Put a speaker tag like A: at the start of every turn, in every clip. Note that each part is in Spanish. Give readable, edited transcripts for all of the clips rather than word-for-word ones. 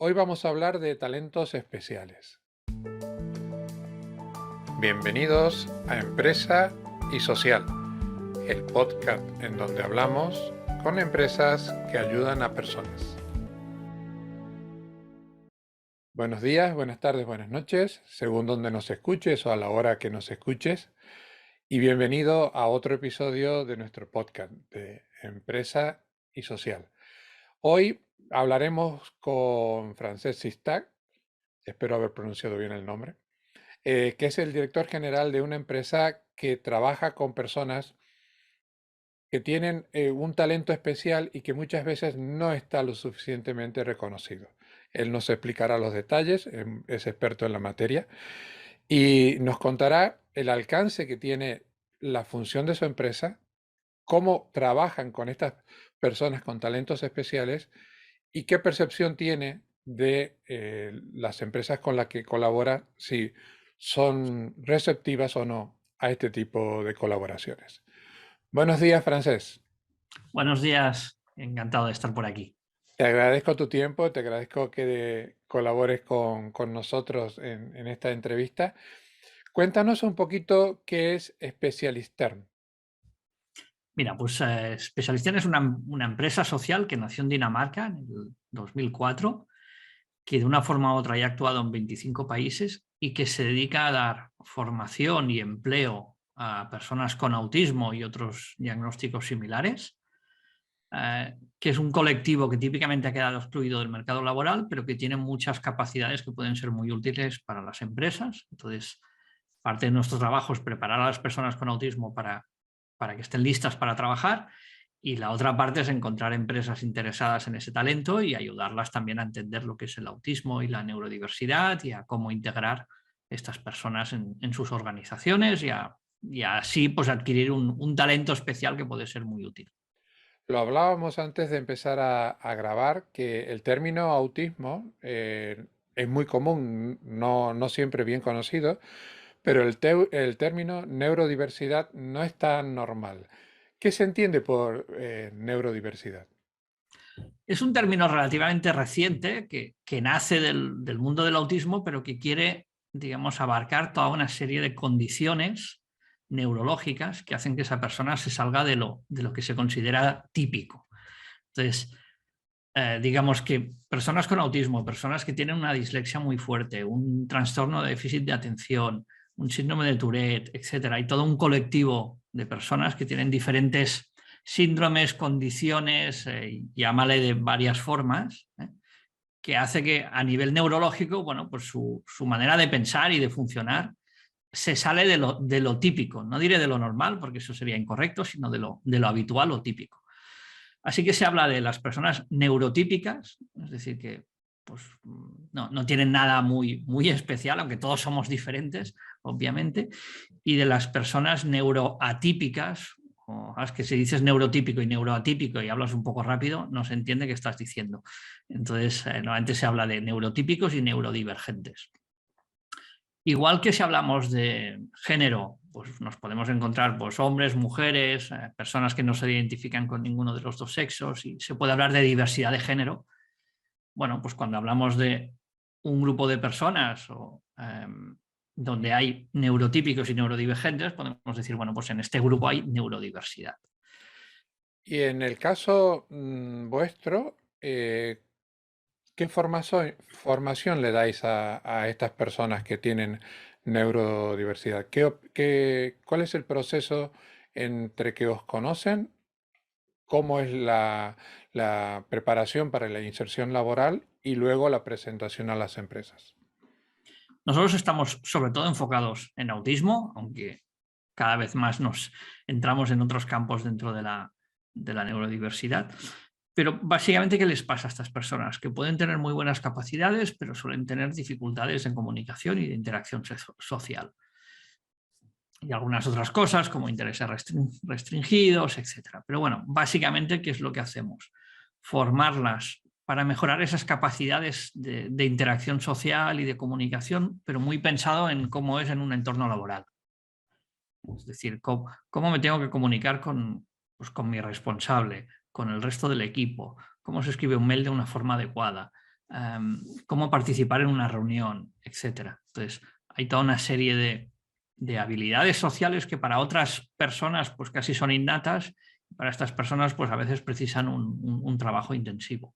A: Hoy vamos a hablar de talentos especiales. Bienvenidos a Empresa y Social, el podcast en donde hablamos con empresas que ayudan a personas. Buenos días, buenas tardes, buenas noches, según donde nos escuches o a la hora que nos escuches. Y bienvenido a otro episodio de nuestro podcast de Empresa y Social. Hoy hablaremos con Francesc Sistach, espero haber pronunciado bien el nombre, que es el director general de una empresa que trabaja con personas que tienen un talento especial y que muchas veces no está lo suficientemente reconocido. Él nos explicará los detalles, es experto en la materia, y nos contará el alcance que tiene la función de su empresa, cómo trabajan con estas personas con talentos especiales y qué percepción tiene de las empresas con las que colabora, si son receptivas o no a este tipo de colaboraciones. Buenos días, Francesc.
B: Buenos días, encantado de estar por aquí.
A: Te agradezco tu tiempo, te agradezco que colabores con nosotros en esta entrevista. Cuéntanos un poquito qué es Specialistern.
B: Mira, pues Specialistern es una empresa social que nació en Dinamarca en el 2004, que de una forma u otra ya ha actuado en 25 países y que se dedica a dar formación y empleo a personas con autismo y otros diagnósticos similares, que es un colectivo que típicamente ha quedado excluido del mercado laboral, pero que tiene muchas capacidades que pueden ser muy útiles para las empresas. Entonces, parte de nuestro trabajo es preparar a las personas con autismo para que estén listas para trabajar, y la otra parte es encontrar empresas interesadas en ese talento y ayudarlas también a entender lo que es el autismo y la neurodiversidad y a cómo integrar estas personas en sus organizaciones y así pues adquirir un talento especial que puede ser muy útil.
A: Lo hablábamos antes de empezar a grabar, que el término autismo es muy común, no siempre bien conocido, pero el término neurodiversidad no es tan normal. ¿Qué se entiende por neurodiversidad?
B: Es un término relativamente reciente que nace del mundo del autismo, pero que quiere, digamos, abarcar toda una serie de condiciones neurológicas que hacen que esa persona se salga de lo que se considera típico. Entonces, digamos que personas con autismo, personas que tienen una dislexia muy fuerte, un trastorno de déficit de atención, un síndrome de Tourette, etcétera, hay todo un colectivo de personas que tienen diferentes síndromes, condiciones, llámale de varias formas, que hace que a nivel neurológico, bueno, pues su manera de pensar y de funcionar se sale de lo típico. No diré de lo normal, porque eso sería incorrecto, sino de lo habitual o típico. Así que se habla de las personas neurotípicas, es decir, que pues, no tienen nada muy especial, aunque todos somos diferentes, obviamente, y de las personas neuroatípicas, o es que si dices neurotípico y neuroatípico y hablas un poco rápido, no se entiende qué estás diciendo. Entonces, normalmente se habla de neurotípicos y neurodivergentes. Igual que si hablamos de género, pues nos podemos encontrar pues, hombres, mujeres, personas que no se identifican con ninguno de los dos sexos, y se puede hablar de diversidad de género. Bueno, pues cuando hablamos de un grupo de personas donde hay neurotípicos y neurodivergentes, podemos decir, bueno, pues en este grupo hay neurodiversidad.
A: Y en el caso vuestro, ¿qué formación le dais a estas personas que tienen neurodiversidad? ¿Cuál es el proceso entre que os conocen? ¿Cómo es la preparación para la inserción laboral y luego la presentación a las empresas?
B: Nosotros estamos sobre todo enfocados en autismo, aunque cada vez más nos entramos en otros campos dentro de la neurodiversidad. Pero básicamente, ¿qué les pasa a estas personas? Que pueden tener muy buenas capacidades, pero suelen tener dificultades en comunicación y de interacción social. Y algunas otras cosas como intereses restringidos, etc. Pero bueno, básicamente, ¿qué es lo que hacemos? Formarlas para mejorar esas capacidades de interacción social y de comunicación, pero muy pensado en cómo es en un entorno laboral. Es decir, cómo me tengo que comunicar pues, con mi responsable, con el resto del equipo, cómo se escribe un mail de una forma adecuada, cómo participar en una reunión, etc. Entonces, hay toda una serie de habilidades sociales que para otras personas pues casi son innatas, para estas personas pues a veces precisan un trabajo intensivo.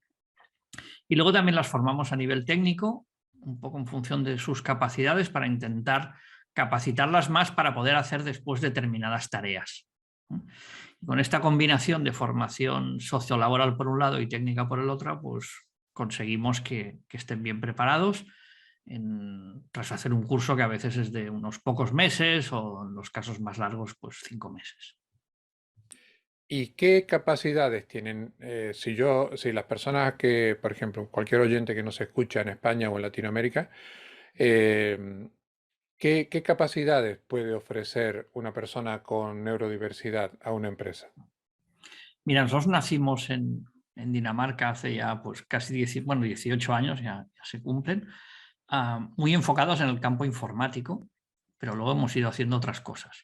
B: Y luego también las formamos a nivel técnico, un poco en función de sus capacidades, para intentar capacitarlas más para poder hacer después determinadas tareas. Y con esta combinación de formación sociolaboral por un lado y técnica por el otro, pues conseguimos que estén bien preparados tras hacer un curso que a veces es de unos pocos meses o en los casos más largos, pues 5 meses.
A: ¿Y qué capacidades tienen? Si las personas que, por ejemplo, cualquier oyente que nos escucha en España o en Latinoamérica, eh, ¿qué capacidades puede ofrecer una persona con neurodiversidad a una empresa?
B: Mira, nosotros nacimos en Dinamarca hace ya pues casi 18 años, ya se cumplen, muy enfocados en el campo informático, pero luego hemos ido haciendo otras cosas.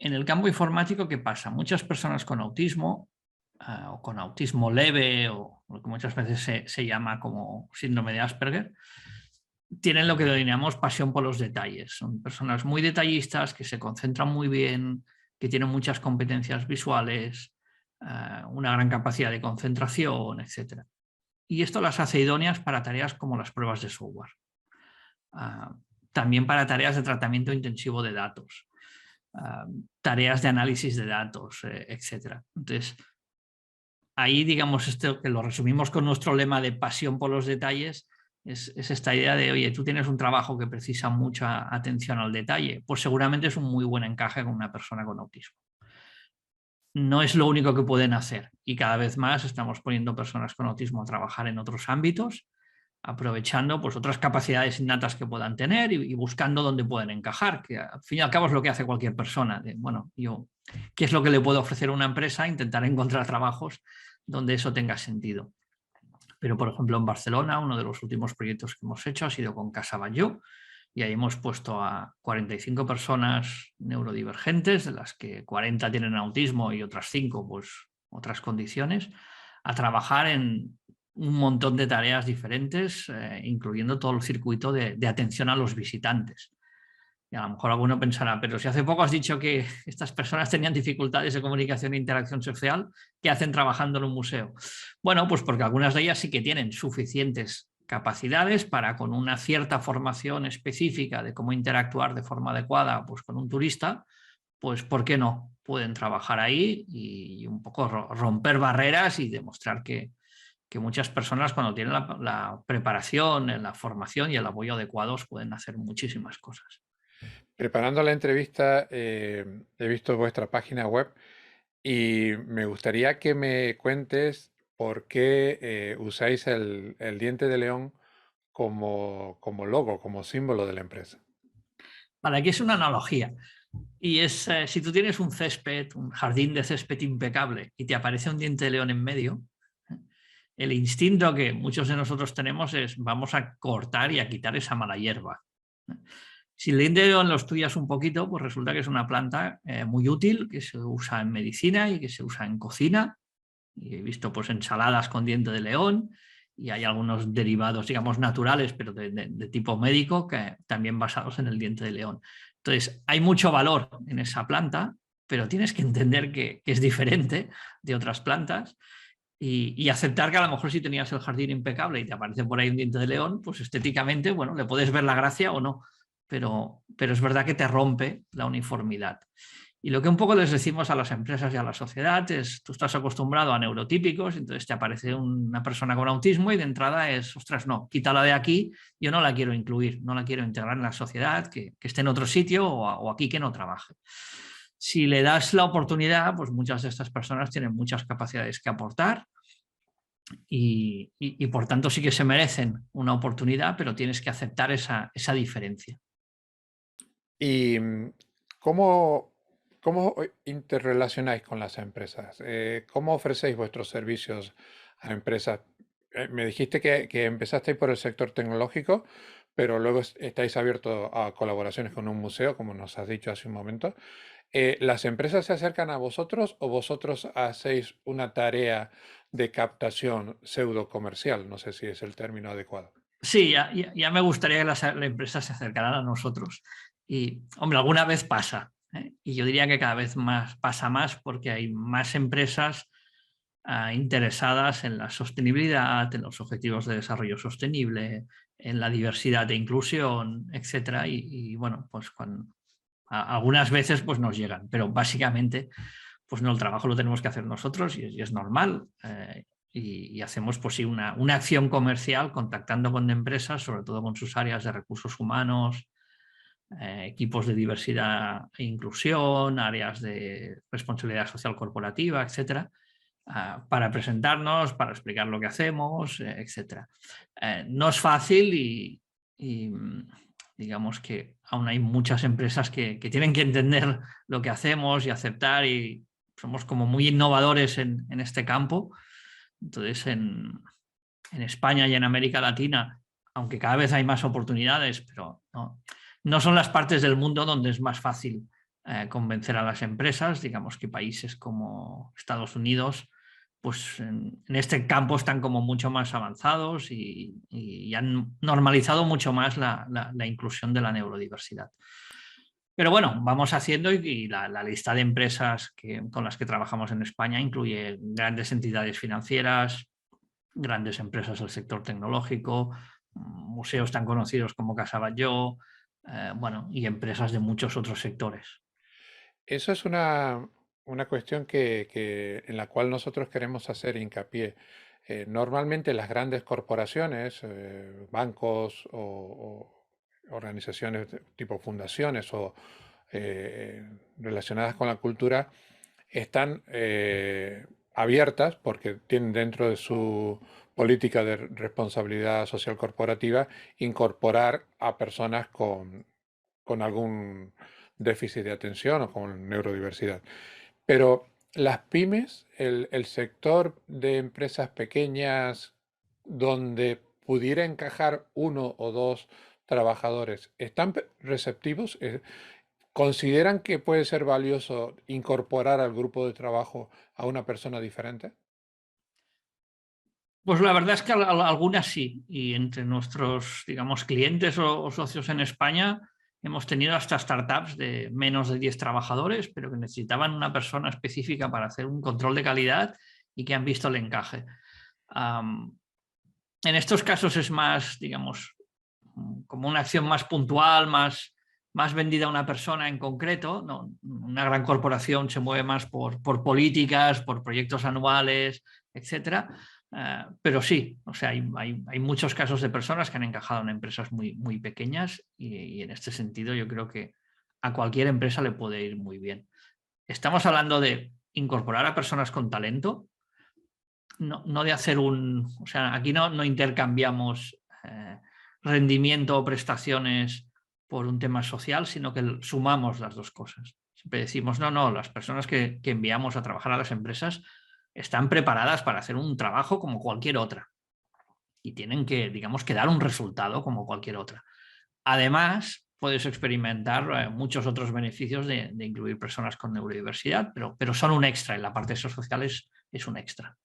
B: En el campo informático, ¿qué pasa? Muchas personas con autismo o con autismo leve o lo que muchas veces se llama como síndrome de Asperger, tienen lo que denominamos pasión por los detalles. Son personas muy detallistas que se concentran muy bien, que tienen muchas competencias visuales, una gran capacidad de concentración, etc. Y esto las hace idóneas para tareas como las pruebas de software. También para tareas de tratamiento intensivo de datos, tareas de análisis de datos, etc. Entonces, ahí, digamos, esto que lo resumimos con nuestro lema de pasión por los detalles, es esta idea de, oye, tú tienes un trabajo que precisa mucha atención al detalle, pues seguramente es un muy buen encaje con una persona con autismo. No es lo único que pueden hacer y cada vez más estamos poniendo personas con autismo a trabajar en otros ámbitos, aprovechando pues, otras capacidades innatas que puedan tener y buscando dónde pueden encajar, que al fin y al cabo es lo que hace cualquier persona. Bueno, ¿qué es lo que le puedo ofrecer a una empresa? Intentar encontrar trabajos donde eso tenga sentido. Pero, por ejemplo, en Barcelona, uno de los últimos proyectos que hemos hecho ha sido con Casa Batlló, y ahí hemos puesto a 45 personas neurodivergentes, de las que 40 tienen autismo y otras 5 pues, otras condiciones, a trabajar en un montón de tareas diferentes, incluyendo todo el circuito de atención a los visitantes. Y a lo mejor alguno pensará, pero si hace poco has dicho que estas personas tenían dificultades de comunicación e interacción social, ¿qué hacen trabajando en un museo? Bueno, pues porque algunas de ellas sí que tienen suficientes capacidades para, con una cierta formación específica de cómo interactuar de forma adecuada pues, con un turista, pues ¿por qué no? Pueden trabajar ahí y un poco romper barreras y demostrar que muchas personas, cuando tienen la preparación, la formación y el apoyo adecuados, pueden hacer muchísimas cosas.
A: Preparando la entrevista, he visto vuestra página web y me gustaría que me cuentes por qué usáis el diente de león como logo, como símbolo de la empresa.
B: Vale, aquí es una analogía. Y es, si tú tienes un césped, un jardín de césped impecable y te aparece un diente de león en medio, el instinto que muchos de nosotros tenemos es vamos a cortar y a quitar esa mala hierba. Si el diente de león lo estudias un poquito, pues resulta que es una planta muy útil, que se usa en medicina y que se usa en cocina. Y he visto pues ensaladas con diente de león y hay algunos derivados, digamos, naturales, pero de tipo médico, que también basados en el diente de león. Entonces, hay mucho valor en esa planta, pero tienes que entender que es diferente de otras plantas y aceptar que a lo mejor si tenías el jardín impecable y te aparece por ahí un diente de león, pues estéticamente, bueno, le puedes ver la gracia o no, pero es verdad que te rompe la uniformidad. Y lo que un poco les decimos a las empresas y a la sociedad es, tú estás acostumbrado a neurotípicos, entonces te aparece una persona con autismo y de entrada es, ostras, no, quítala de aquí, yo no la quiero incluir, no la quiero integrar en la sociedad, que esté en otro sitio o aquí que no trabaje. Si le das la oportunidad, pues muchas de estas personas tienen muchas capacidades que aportar y por tanto sí que se merecen una oportunidad, pero tienes que aceptar esa diferencia.
A: ¿Y cómo interrelacionáis con las empresas? ¿Cómo ofrecéis vuestros servicios a empresas? Me dijiste que empezasteis por el sector tecnológico, pero luego estáis abiertos a colaboraciones con un museo, como nos has dicho hace un momento. ¿Las empresas se acercan a vosotros o vosotros hacéis una tarea de captación pseudo comercial. No sé si es el término adecuado.
B: Sí, ya me gustaría que las empresas se acercaran a nosotros. Y, hombre, alguna vez pasa, ¿eh? Y yo diría que cada vez más pasa más porque hay más empresas interesadas en la sostenibilidad, en los objetivos de desarrollo sostenible, en la diversidad e inclusión, etcétera. Y bueno, pues algunas veces pues nos llegan, pero básicamente pues no, el trabajo lo tenemos que hacer nosotros y es normal. Y hacemos pues sí una acción comercial contactando con empresas, sobre todo con sus áreas de recursos humanos, equipos de diversidad e inclusión, áreas de responsabilidad social corporativa, etcétera, para presentarnos, para explicar lo que hacemos, etcétera. No es fácil y digamos que aún hay muchas empresas que tienen que entender lo que hacemos y aceptar, y somos como muy innovadores en este campo. Entonces, en España y en América Latina, aunque cada vez hay más oportunidades, pero no son las partes del mundo donde es más fácil convencer a las empresas. Digamos que países como Estados Unidos, pues en este campo están como mucho más avanzados y han normalizado mucho más la inclusión de la neurodiversidad. Pero bueno, vamos haciendo y la lista de empresas con las que trabajamos en España incluye grandes entidades financieras, grandes empresas del sector tecnológico, museos tan conocidos como Casa Batlló, bueno, y empresas de muchos otros sectores.
A: Eso es una cuestión en la cual nosotros queremos hacer hincapié. Normalmente las grandes corporaciones, bancos o organizaciones tipo fundaciones o relacionadas con la cultura, están abiertas porque tienen dentro de su política de responsabilidad social corporativa incorporar a personas con algún déficit de atención o con neurodiversidad. Pero las pymes, el sector de empresas pequeñas donde pudiera encajar uno o dos trabajadores, ¿están receptivos? ¿Consideran que puede ser valioso incorporar al grupo de trabajo a una persona diferente?
B: Pues la verdad es que algunas sí, y entre nuestros, digamos, clientes o socios en España hemos tenido hasta startups de menos de 10 trabajadores, pero que necesitaban una persona específica para hacer un control de calidad y que han visto el encaje. En estos casos es más, digamos, como una acción más puntual, más vendida a una persona en concreto. ¿No? Una gran corporación se mueve más por políticas, por proyectos anuales, etcétera. Pero sí, o sea, hay muchos casos de personas que han encajado en empresas muy pequeñas y en este sentido yo creo que a cualquier empresa le puede ir muy bien. Estamos hablando de incorporar a personas con talento, no de hacer o sea, aquí no intercambiamos rendimiento o prestaciones por un tema social, sino que sumamos las dos cosas. Siempre decimos, no, las personas que enviamos a trabajar a las empresas están preparadas para hacer un trabajo como cualquier otra y tienen que, digamos, que dar un resultado como cualquier otra. Además, puedes experimentar muchos otros beneficios de incluir personas con neurodiversidad, pero son un extra, en la parte social es un extra.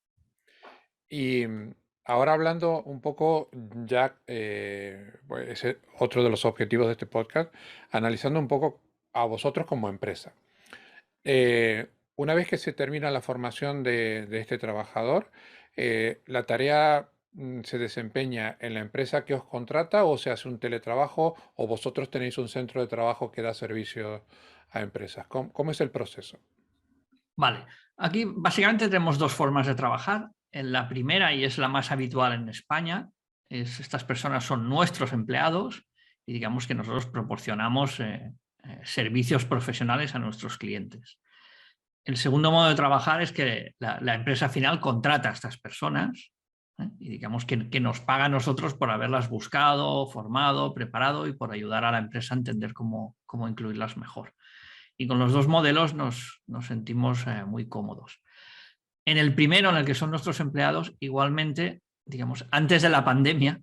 A: Y ahora hablando un poco, ya, pues ese otro de los objetivos de este podcast, analizando un poco a vosotros como empresa. Una vez que se termina la formación de este trabajador, ¿la tarea se desempeña en la empresa que os contrata o se hace un teletrabajo o vosotros tenéis un centro de trabajo que da servicio a empresas? ¿Cómo es el proceso?
B: Vale, aquí básicamente tenemos dos formas de trabajar. En la primera, y es la más habitual en España, estas personas son nuestros empleados y digamos que nosotros proporcionamos servicios profesionales a nuestros clientes. El segundo modo de trabajar es que la empresa final contrata a estas personas y digamos que nos paga a nosotros por haberlas buscado, formado, preparado y por ayudar a la empresa a entender cómo incluirlas mejor. Y con los dos modelos nos sentimos muy cómodos. En el primero, en el que son nuestros empleados, igualmente, digamos, antes de la pandemia,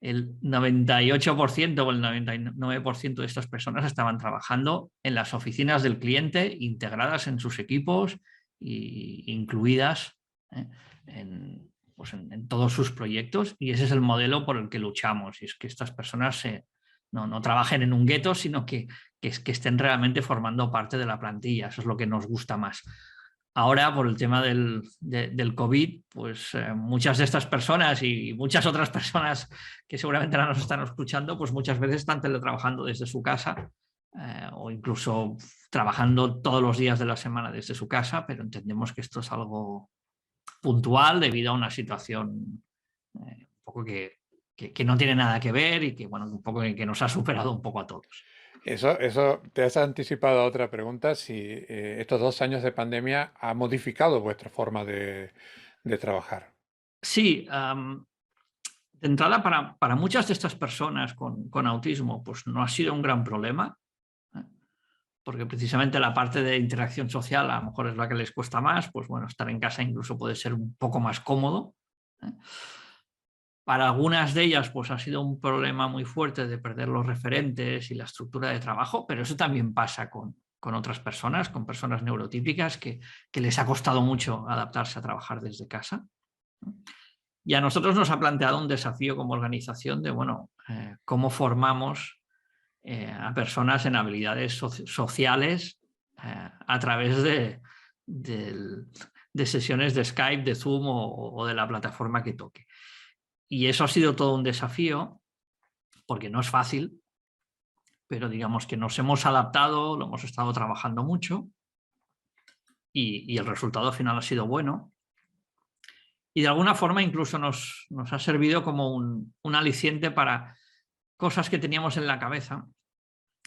B: el 98% o el 99% de estas personas estaban trabajando en las oficinas del cliente, integradas en sus equipos e incluidas pues en todos sus proyectos, y ese es el modelo por el que luchamos, y es que estas personas no trabajen en un gueto, sino que estén realmente formando parte de la plantilla. Eso es lo que nos gusta más. Ahora, por el tema del COVID, pues muchas de estas personas y muchas otras personas que seguramente ahora nos están escuchando, pues muchas veces están teletrabajando desde su casa, o incluso trabajando todos los días de la semana desde su casa, pero entendemos que esto es algo puntual debido a una situación un poco que no tiene nada que ver y que, bueno, un poco que nos ha superado un poco a todos.
A: Eso te has anticipado a otra pregunta, si estos 2 años de pandemia ha modificado vuestra forma de trabajar.
B: Sí, de entrada para muchas de estas personas con autismo, pues no ha sido un gran problema, ¿eh? Porque precisamente la parte de interacción social a lo mejor es la que les cuesta más, pues bueno, estar en casa incluso puede ser un poco más cómodo, ¿eh? Para algunas de ellas pues ha sido un problema muy fuerte de perder los referentes y la estructura de trabajo, pero eso también pasa con otras personas, con personas neurotípicas que les ha costado mucho adaptarse a trabajar desde casa. Y a nosotros nos ha planteado un desafío como organización de, bueno, cómo formamos a personas en habilidades sociales a través de sesiones de Skype, de Zoom o de la plataforma que toque. Y eso ha sido todo un desafío, porque no es fácil, pero digamos que nos hemos adaptado, lo hemos estado trabajando mucho y el resultado final ha sido bueno. Y de alguna forma incluso nos ha servido como un aliciente para cosas que teníamos en la cabeza,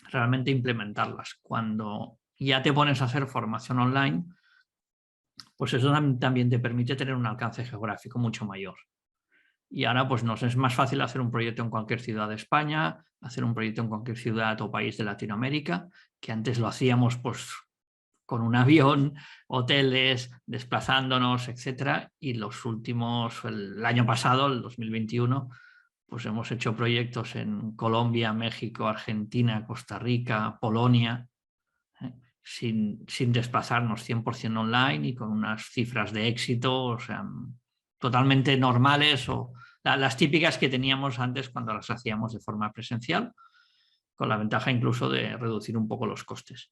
B: realmente implementarlas. Cuando ya te pones a hacer formación online, pues eso también te permite tener un alcance geográfico mucho mayor. Y ahora pues nos es más fácil hacer un proyecto en cualquier ciudad de España, hacer un proyecto en cualquier ciudad o país de Latinoamérica, que antes lo hacíamos pues con un avión, hoteles, desplazándonos, etcétera. Y el año pasado, el 2021, pues hemos hecho proyectos en Colombia, México, Argentina, Costa Rica, Polonia, sin desplazarnos, 100% online y con unas cifras de éxito, o sea, totalmente normales, o las típicas que teníamos antes cuando las hacíamos de forma presencial, con la ventaja incluso de reducir un poco los costes.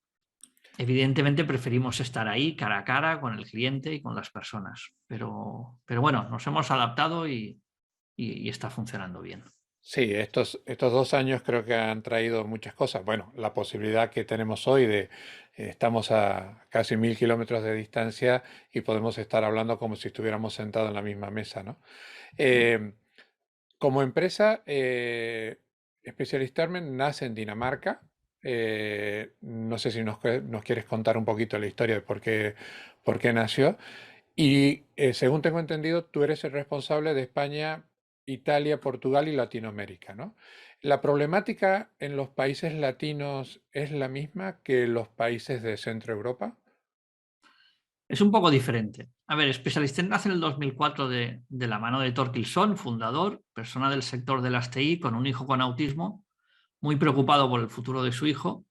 B: Evidentemente preferimos estar ahí cara a cara con el cliente y con las personas, pero bueno, nos hemos adaptado y está funcionando bien.
A: Sí, estos 2 años creo que han traído muchas cosas. Bueno, la posibilidad que tenemos hoy de estamos a casi 1000 kilómetros de distancia y podemos estar hablando como si estuviéramos sentados en la misma mesa, ¿no? Eh, Como empresa, Specialistarmen nace en Dinamarca. No sé si nos quieres contar un poquito la historia de por qué nació. Y según tengo entendido, tú eres el responsable de España, Italia, Portugal y Latinoamérica, ¿no? ¿La problemática en los países latinos es la misma que en los países de Centro Europa?
B: Es un poco diferente. A ver, Specialisten nace en el 2004 de la mano de Torkilsson, fundador, persona del sector de las TI, con un hijo con autismo, muy preocupado por el futuro de su hijo,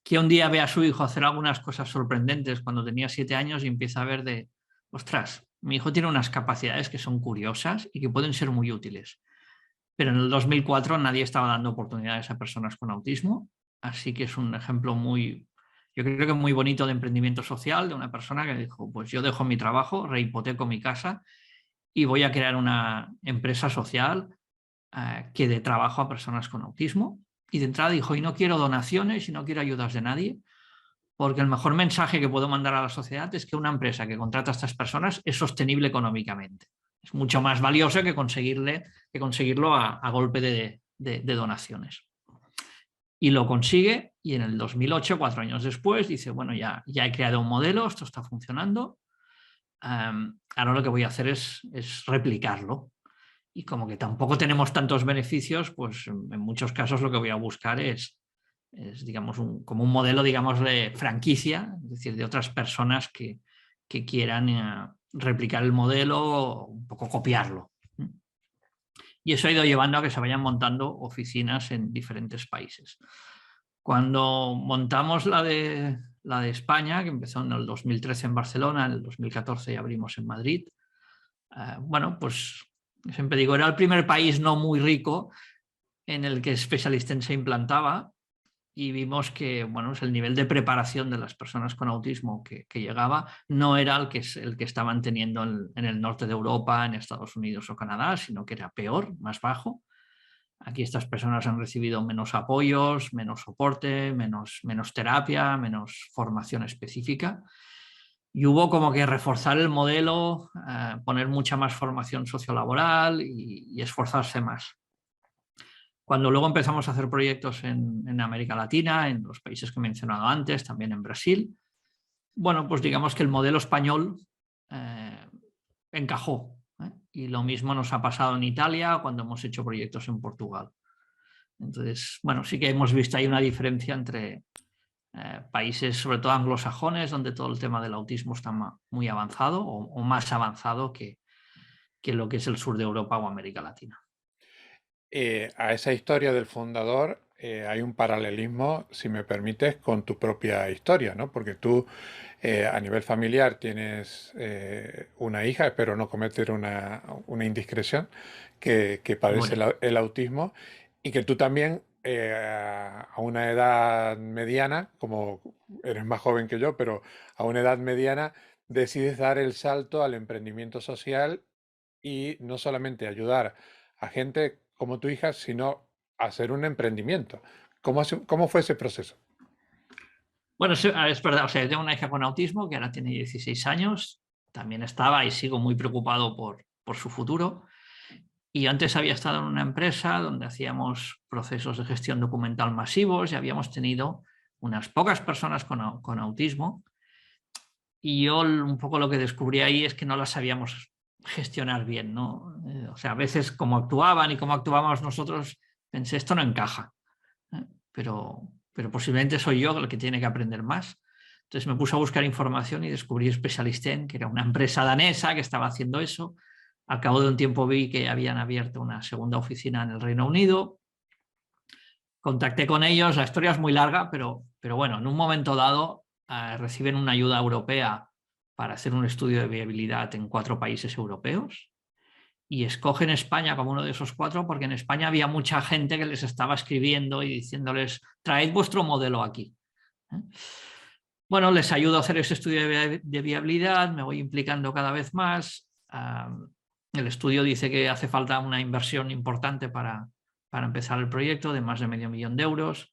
B: que un día ve a su hijo hacer algunas cosas sorprendentes cuando tenía 7 años y empieza a ver de, ostras, mi hijo tiene unas capacidades que son curiosas y que pueden ser muy útiles. Pero en el 2004 nadie estaba dando oportunidades a personas con autismo, así que es un ejemplo yo creo que muy bonito de emprendimiento social, de una persona que dijo, pues yo dejo mi trabajo, rehipoteco mi casa y voy a crear una empresa social que dé trabajo a personas con autismo. Y de entrada dijo, y no quiero donaciones y no quiero ayudas de nadie, porque el mejor mensaje que puedo mandar a la sociedad es que una empresa que contrata a estas personas es sostenible económicamente. Es mucho más valioso que conseguirlo a golpe de donaciones. Y lo consigue, y en el 2008, 4 años después, dice, bueno, ya he creado un modelo, esto está funcionando, ahora lo que voy a hacer es replicarlo. Y como que tampoco tenemos tantos beneficios, pues en muchos casos lo que voy a buscar es digamos, como un modelo, digamos, de franquicia, es decir, de otras personas que quieran replicar el modelo o un poco copiarlo. Y eso ha ido llevando a que se vayan montando oficinas en diferentes países. Cuando montamos la de España, que empezó en el 2013 en Barcelona, en el 2014 ya abrimos en Madrid, Bueno, pues siempre digo, era el primer país no muy rico en el que Specialisten se implantaba y vimos que bueno, el nivel de preparación de las personas con autismo que llegaba no era el que estaban teniendo en el norte de Europa, en Estados Unidos o Canadá, sino que era peor, más bajo. Aquí estas personas han recibido menos apoyos, menos soporte, menos terapia, menos formación específica. Y hubo como que reforzar el modelo, poner mucha más formación sociolaboral y esforzarse más. Cuando luego empezamos a hacer proyectos en América Latina, en los países que he mencionado antes, también en Brasil, bueno, pues digamos que el modelo español encajó. Y lo mismo nos ha pasado en Italia cuando hemos hecho proyectos en Portugal. Entonces, bueno, sí que hemos visto ahí una diferencia entre países, sobre todo anglosajones, donde todo el tema del autismo está muy avanzado o más avanzado que lo que es el sur de Europa o América Latina.
A: A esa historia del fundador hay un paralelismo, si me permites, con tu propia historia, ¿no? Porque tú a nivel familiar tienes una hija, espero no cometer una indiscreción, que padece
B: Bueno,
A: el autismo y que tú también a una edad mediana, como eres más joven que yo, pero a una edad mediana decides dar el salto al emprendimiento social y no solamente ayudar a gente como tu hija, sino hacer un emprendimiento. ¿Cómo fue ese proceso?
B: bueno, es verdad, o sea, yo tengo una hija con autismo que ahora tiene 16 años, también estaba y sigo muy preocupado por su futuro. Y antes había estado en una empresa donde hacíamos procesos de gestión documental masivos y habíamos tenido unas pocas personas con autismo. Y yo un poco lo que descubrí ahí es que no las sabíamos gestionar bien, ¿no? O sea, a veces como actuaban y como actuábamos nosotros, pensé, esto no encaja, ¿eh? Pero posiblemente soy yo el que tiene que aprender más. Entonces me puse a buscar información y descubrí Specialisten, que era una empresa danesa que estaba haciendo eso. Al cabo de un tiempo vi que habían abierto una segunda oficina en el Reino Unido. Contacté con ellos, la historia es muy larga, pero bueno, en un momento dado reciben una ayuda europea para hacer un estudio de viabilidad en 4 países europeos y escogen España como uno de esos 4 porque en España había mucha gente que les estaba escribiendo y diciéndoles, traed vuestro modelo aquí. Bueno, les ayudo a hacer ese estudio de viabilidad, me voy implicando cada vez más. El estudio dice que hace falta una inversión importante para empezar el proyecto de más de $500,000.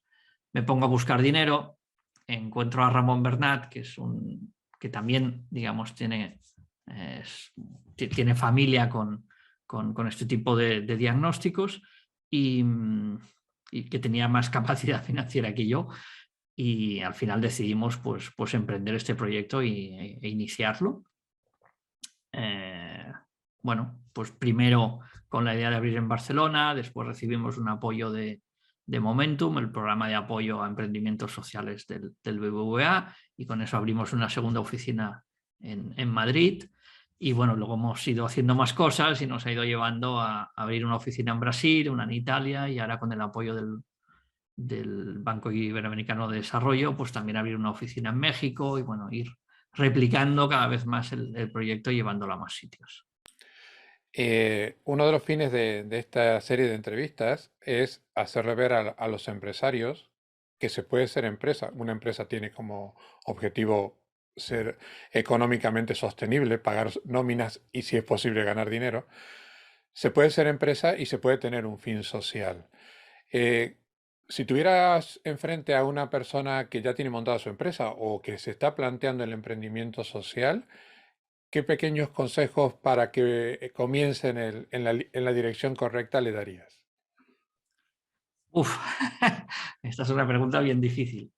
B: Me pongo a buscar dinero, encuentro a Ramón Bernat, que también, digamos, tiene familia con este tipo de diagnósticos y que tenía más capacidad financiera que yo. Y al final decidimos pues emprender este proyecto e iniciarlo. Bueno, pues primero con la idea de abrir en Barcelona, después recibimos un apoyo de Momentum, el programa de apoyo a emprendimientos sociales del BBVA, y con eso abrimos una segunda oficina en Madrid. Y bueno, luego hemos ido haciendo más cosas y nos ha ido llevando a abrir una oficina en Brasil, una en Italia y ahora con el apoyo del Banco Iberoamericano de Desarrollo, pues también abrir una oficina en México y bueno, ir replicando cada vez más el proyecto y llevándolo a más sitios.
A: Uno de los fines de esta serie de entrevistas es hacerle ver a los empresarios que se puede ser empresa. Una empresa tiene como objetivo ser económicamente sostenible, pagar nóminas y, si es posible, ganar dinero. Se puede ser empresa y se puede tener un fin social. Eh, si tuvieras enfrente a una persona que ya tiene montada su empresa o que se está planteando el emprendimiento social, ¿qué pequeños consejos para que comiencen en la dirección correcta le darías?
B: Uf, esta es una pregunta bien difícil.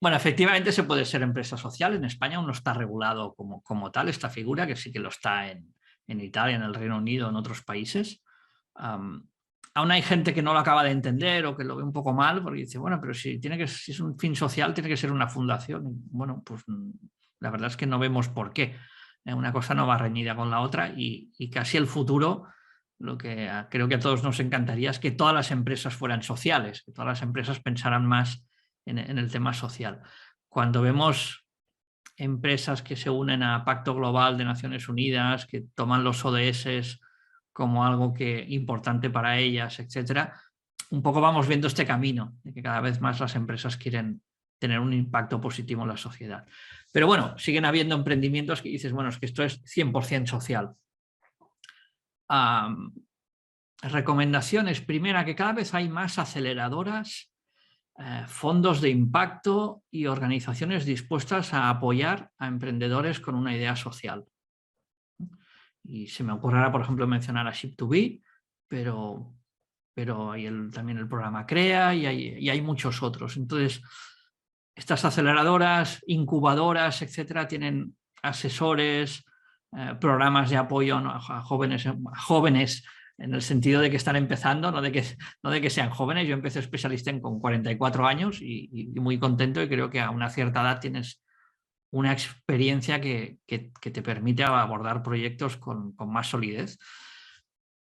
B: Bueno, efectivamente se puede ser empresa social. En España aún no está regulado como tal esta figura, que sí que lo está en Italia, en el Reino Unido, en otros países. Aún hay gente que no lo acaba de entender o que lo ve un poco mal porque dice, bueno, pero si es un fin social, tiene que ser una fundación. Y, bueno, pues la verdad es que no vemos por qué. Una cosa no va reñida con la otra y casi el futuro, lo que creo que a todos nos encantaría es que todas las empresas fueran sociales, que todas las empresas pensaran más en el tema social. Cuando vemos empresas que se unen a Pacto Global de Naciones Unidas, que toman los ODS como algo importante para ellas, etcétera. Un poco vamos viendo este camino de que cada vez más las empresas quieren tener un impacto positivo en la sociedad. Pero bueno, siguen habiendo emprendimientos que dices, bueno, es que esto es 100% social. Recomendaciones. Primera, que cada vez hay más aceleradoras, fondos de impacto y organizaciones dispuestas a apoyar a emprendedores con una idea social. Y se me ocurrirá, por ejemplo, mencionar a Ship2B, pero hay también el programa CREA y hay muchos otros. Entonces, estas aceleradoras, incubadoras, etcétera, tienen asesores, programas de apoyo a jóvenes en el sentido de que están empezando, no de que sean jóvenes. Yo empecé especialista con 44 años y muy contento, y creo que a una cierta edad tienes una experiencia que te permite abordar proyectos con más solidez.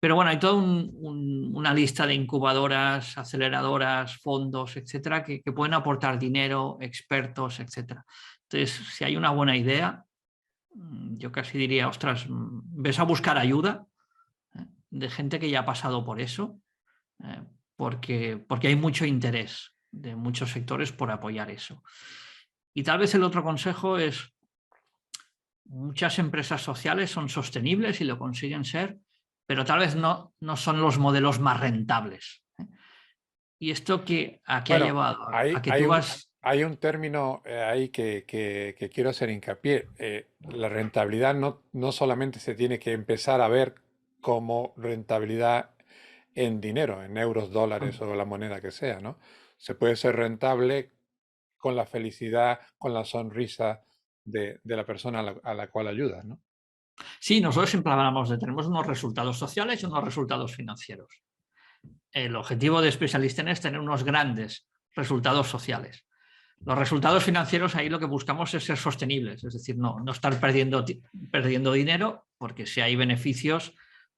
B: Pero bueno, hay toda una lista de incubadoras, aceleradoras, fondos, etcétera, que pueden aportar dinero, expertos, etcétera. Entonces, si hay una buena idea, yo casi diría, ostras, ves a buscar ayuda de gente que ya ha pasado por eso, porque hay mucho interés de muchos sectores por apoyar eso. Y tal vez el otro consejo es, muchas empresas sociales son sostenibles y lo consiguen ser, pero tal vez no son los modelos más rentables. ¿Y esto a qué ha
A: Bueno,
B: llevado?
A: hay,
B: A que
A: hay
B: tú
A: un,
B: vas...
A: hay un término ahí que quiero hacer hincapié. La rentabilidad no solamente se tiene que empezar a ver como rentabilidad en dinero, en euros, dólares o la moneda que sea, ¿no? Se puede ser rentable con la felicidad, con la sonrisa de la persona a la cual ayudas, ¿no?
B: Sí, nosotros siempre hablamos de tenemos unos resultados sociales y unos resultados financieros. El objetivo de especialista es tener unos grandes resultados sociales. Los resultados financieros, ahí lo que buscamos es ser sostenibles, es decir, no estar perdiendo dinero, porque si hay beneficios,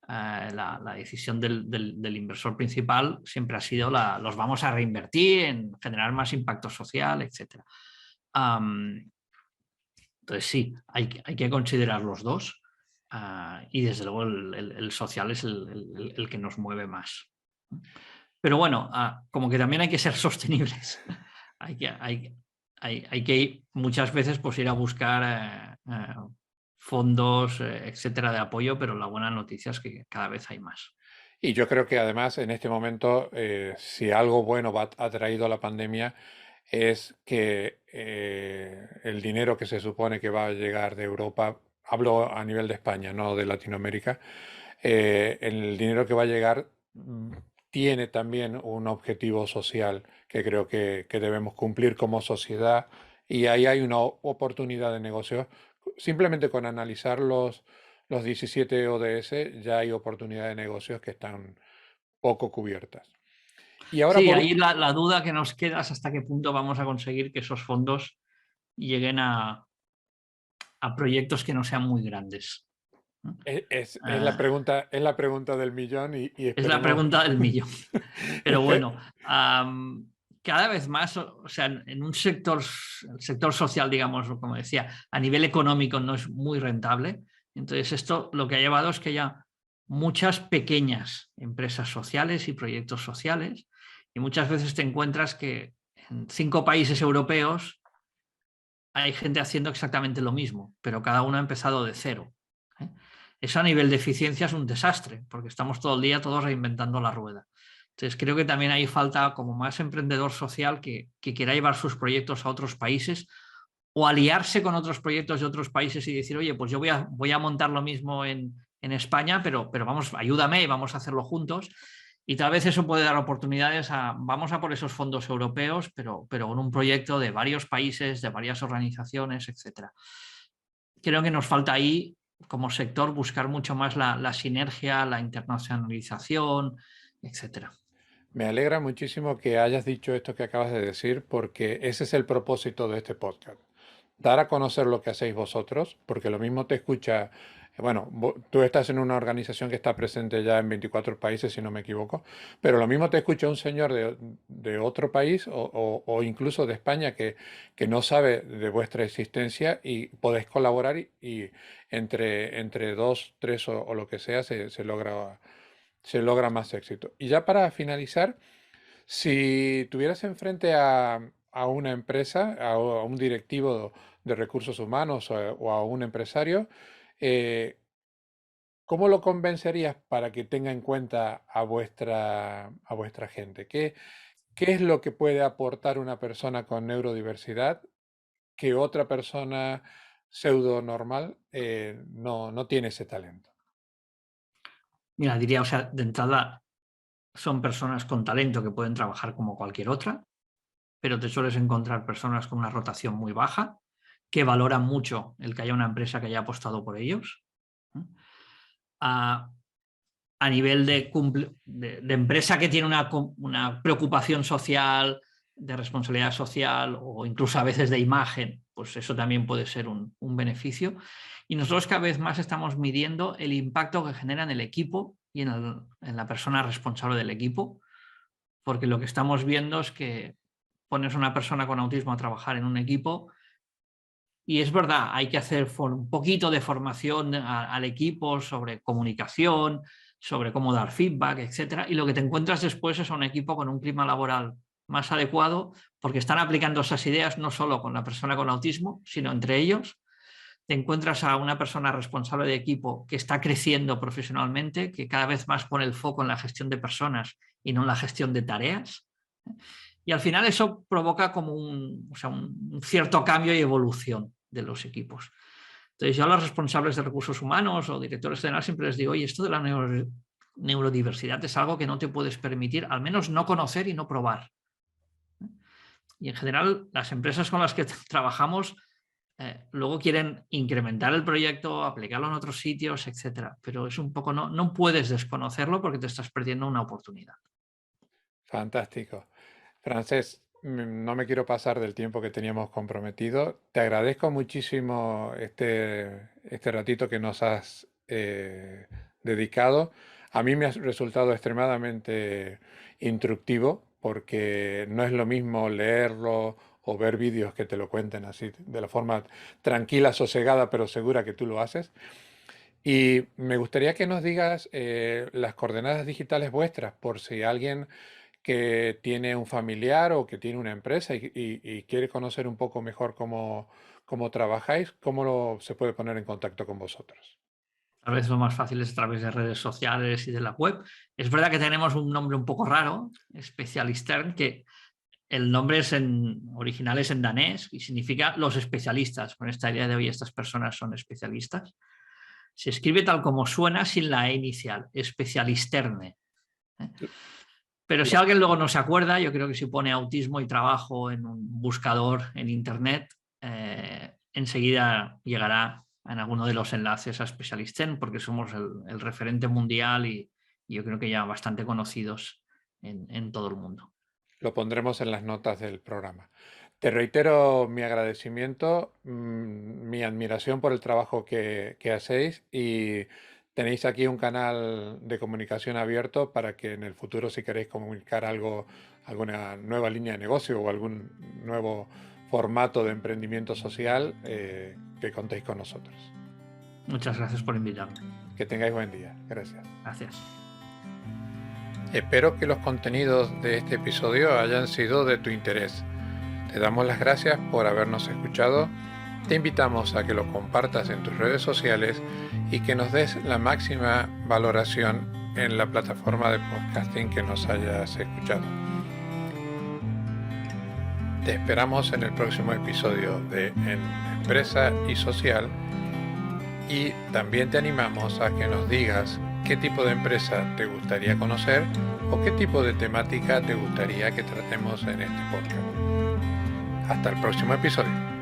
B: la decisión del inversor principal siempre ha sido los vamos a reinvertir en generar más impacto social, etc. Entonces sí, hay que considerar los dos, y desde luego el social es el que nos mueve más. Pero bueno, como que también hay que ser sostenibles. hay que muchas veces pues, ir a buscar fondos, etcétera, de apoyo, pero la buena noticia es que cada vez hay más.
A: Y yo creo que además en este momento, si algo bueno ha traído la pandemia, es que el dinero que se supone que va a llegar de Europa, hablo a nivel de España, no de Latinoamérica, el dinero que va a llegar tiene también un objetivo social que creo que debemos cumplir como sociedad, y ahí hay una oportunidad de negocio. Simplemente con analizar los 17 ODS ya hay oportunidad de negocios que están poco cubiertas. Y ahora
B: Sí,
A: por,
B: ahí la duda que nos queda es hasta qué punto vamos a conseguir que esos fondos lleguen a proyectos que no sean muy grandes. Eh,
A: es la pregunta del millón y
B: es la
A: esperemos,
B: pregunta del millón. Pero
A: espe-
B: bueno, cada vez más, o sea, en un sector, el sector social, digamos, como decía, a nivel económico no es muy rentable. Entonces, esto lo que ha llevado es que haya muchas pequeñas empresas sociales y proyectos sociales, y muchas veces te encuentras que en 5 países europeos hay gente haciendo exactamente lo mismo, pero cada uno ha empezado de cero. ¿eh? Eso a nivel de eficiencia es un desastre, porque estamos todo el día todos reinventando la rueda. Entonces creo que también ahí falta como más emprendedor social que quiera llevar sus proyectos a otros países, o aliarse con otros proyectos de otros países y decir, oye, pues yo voy a montar lo mismo en España, pero vamos, ayúdame y vamos a hacerlo juntos. Y tal vez eso puede dar oportunidades vamos a por esos fondos europeos, pero con un proyecto de varios países, de varias organizaciones, etcétera. Creo que nos falta ahí, como sector, buscar mucho más la sinergia, la internacionalización, etcétera.
A: me alegra muchísimo que hayas dicho esto que acabas de decir, porque ese es el propósito de este podcast. Dar a conocer lo que hacéis vosotros, porque lo mismo te escucha Bueno, tú estás en una organización que está presente ya en 24 países, si no me equivoco, pero lo mismo te escucha un señor de otro país o incluso de España que no sabe de vuestra existencia y podéis colaborar y entre dos, tres o lo que sea se logra más éxito. Y ya para finalizar, si tuvieras enfrente a una empresa, a un directivo de recursos humanos o a un empresario, eh, ¿cómo lo convencerías para que tenga en cuenta a vuestra gente? ¿Qué es lo que puede aportar una persona con neurodiversidad que otra persona pseudo normal no tiene ese talento?
B: Mira, diría, o sea, de entrada son personas con talento que pueden trabajar como cualquier otra, pero te sueles encontrar personas con una rotación muy baja que valoran mucho el que haya una empresa que haya apostado por ellos. A nivel de empresa que tiene una preocupación social, de responsabilidad social o incluso a veces de imagen, pues eso también puede ser un beneficio. Y nosotros cada vez más estamos midiendo el impacto que genera en el equipo y en la persona responsable del equipo, porque lo que estamos viendo es que pones a una persona con autismo a trabajar en un equipo y es verdad, hay que hacer un poquito de formación al equipo sobre comunicación, sobre cómo dar feedback, etcétera. Y lo que te encuentras después es un equipo con un clima laboral más adecuado porque están aplicando esas ideas no solo con la persona con autismo, sino entre ellos. Te encuentras a una persona responsable de equipo que está creciendo profesionalmente, que cada vez más pone el foco en la gestión de personas y no en la gestión de tareas. Y al final eso provoca como un cierto cambio y evolución de los equipos. Entonces yo a los responsables de recursos humanos o directores generales siempre les digo, oye, esto de la neurodiversidad es algo que no te puedes permitir, al menos no conocer y no probar. Y en general las empresas con las que trabajamos luego quieren incrementar el proyecto, aplicarlo en otros sitios, etcétera. Pero es un poco, no puedes desconocerlo porque te estás perdiendo una oportunidad.
A: Fantástico. Francés, no me quiero pasar del tiempo que teníamos comprometido. Te agradezco muchísimo este ratito que nos has dedicado. A mí me ha resultado extremadamente instructivo porque no es lo mismo leerlo o ver vídeos que te lo cuenten así de la forma tranquila, sosegada, pero segura que tú lo haces. Y me gustaría que nos digas las coordenadas digitales vuestras por si alguien que tiene un familiar o que tiene una empresa y quiere conocer un poco mejor cómo trabajáis, se puede poner en contacto con vosotros.
B: Tal vez lo más fácil es a través de redes sociales y de la web. Es verdad que tenemos un nombre un poco raro, Specialisterne, que el nombre original es en danés y significa los especialistas. Con esta idea de hoy estas personas son especialistas. Se escribe tal como suena sin la E inicial, Specialisterne. Pero si alguien luego no se acuerda, yo creo que si pone autismo y trabajo en un buscador en internet, enseguida llegará en alguno de los enlaces a Specialisten porque somos el referente mundial y yo creo que ya bastante conocidos en todo el mundo.
A: Lo pondremos en las notas del programa. Te reitero mi agradecimiento, mi admiración por el trabajo que hacéis y tenéis aquí un canal de comunicación abierto para que en el futuro si queréis comunicar algo, alguna nueva línea de negocio o algún nuevo formato de emprendimiento social, que contéis con nosotros.
B: Muchas gracias por invitarme.
A: Que tengáis buen día. Gracias.
B: Gracias.
A: Espero que los contenidos de este episodio hayan sido de tu interés. Te damos las gracias por habernos escuchado. Te invitamos a que lo compartas en tus redes sociales y que nos des la máxima valoración en la plataforma de podcasting que nos hayas escuchado. Te esperamos en el próximo episodio de Empresa y Social y también te animamos a que nos digas qué tipo de empresa te gustaría conocer o qué tipo de temática te gustaría que tratemos en este podcast. Hasta el próximo episodio.